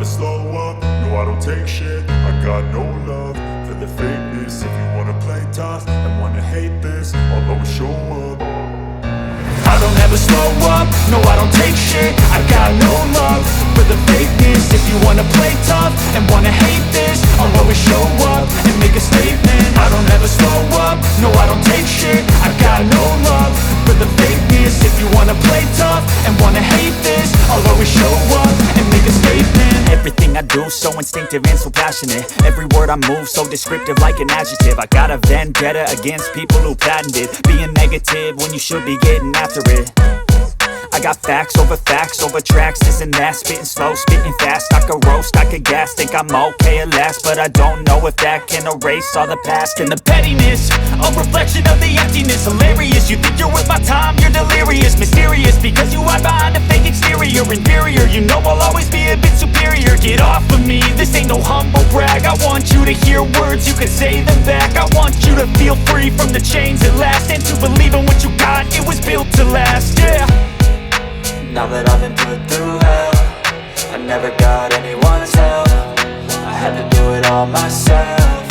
slow up, no I don't take shit. I got no love for the fakeness. If you wanna play tough and wanna hate this, I'll always show up. I don't ever slow up, no I don't take shit. I got no love for the fakeness. If you wanna play tough and wanna hate this, I'll always show up and make a statement. I don't ever slow up, no I don't take shit. I got no love for the fakeness. If you wanna play tough and wanna hate this, I'll always show up and make a statement. Everything I do so instinctive and so passionate. Every word I move so descriptive like an adjective. I got a vendetta against people who patented being negative when you should be getting after it. I got facts over tracks, this and that. Spitting slow, spitting fast, I could roast, I could gas. Think I'm okay at last, but I don't know if that can erase all the past. And the pettiness, a reflection of the emptiness. Hilarious, you think you're worth my time, you're delirious. Mysterious, because you hide behind a fake exterior. Inferior, you know I'll always be a bit superior. Get off of me, this ain't no humble brag. I want you to hear words, you can say them back. I want you to feel free from the chains at last, and to believe in what you got, it was built to last, yeah. Now that I've been put through hell, I never got anyone's help. I had to do it all myself.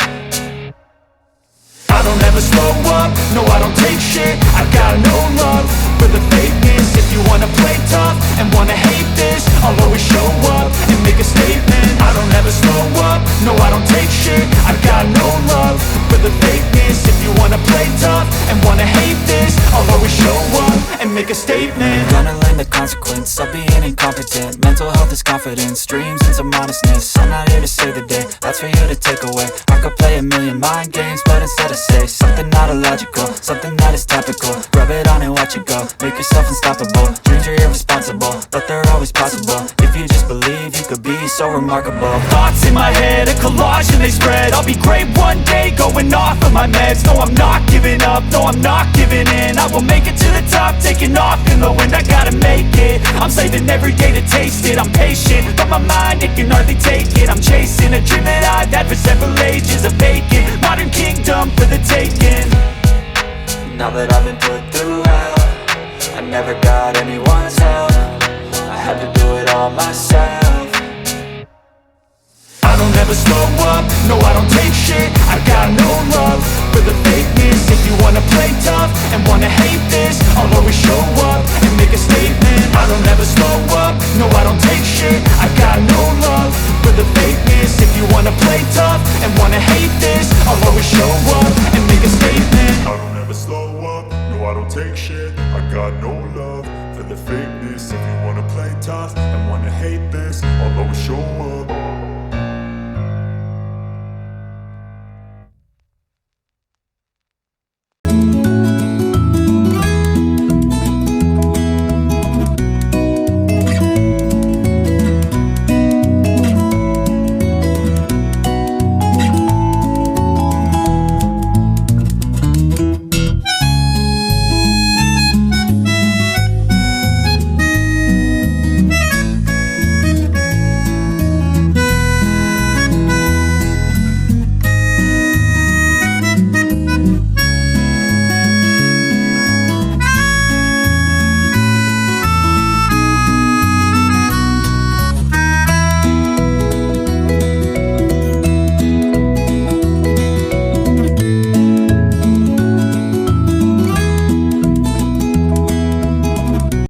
I don't ever slow up, no I don't take shit. I got no love for the fakeness. If you wanna play tough and wanna hate this, I'll always show up and make a statement. I don't ever slow up, no I don't take shit. I got no love for the fakeness. If you wanna play tough and wanna hate this, I'll always show up and make a statement. Gonna learn the consequence of being incompetent. Mental health is confidence, dreams and some honestness. I'm not here to save the day, that's for you to take away. I could play a million mind games, but instead I say something not illogical, something that is topical. Rub it on and watch it go, make yourself unstoppable. Dreams are irresponsible, but they're always possible. If you just believe, you could be so remarkable. Thoughts in my head, a collage and they spread. I'll be great one day, going off of my meds. No, I'm not giving up, no, I'm not giving in. I will make it to the top, taking off in the wind. I gotta make it, I'm saving every day to taste it. I'm patient, but my mind, it can hardly take it. I'm chasing a dream that I've had for several ages. A vacant, modern kingdom for the taking. Now that I've been put through hell, I never got anyone's help. I had to do it all myself. I don't ever slow up, no I don't take shit. I got no love for the fakeness. If you wanna play tough and wanna hate this, I'll always show up and make a statement. I don't ever slow up, no I don't take shit. I got no love for the fakeness. If you wanna play tough and wanna hate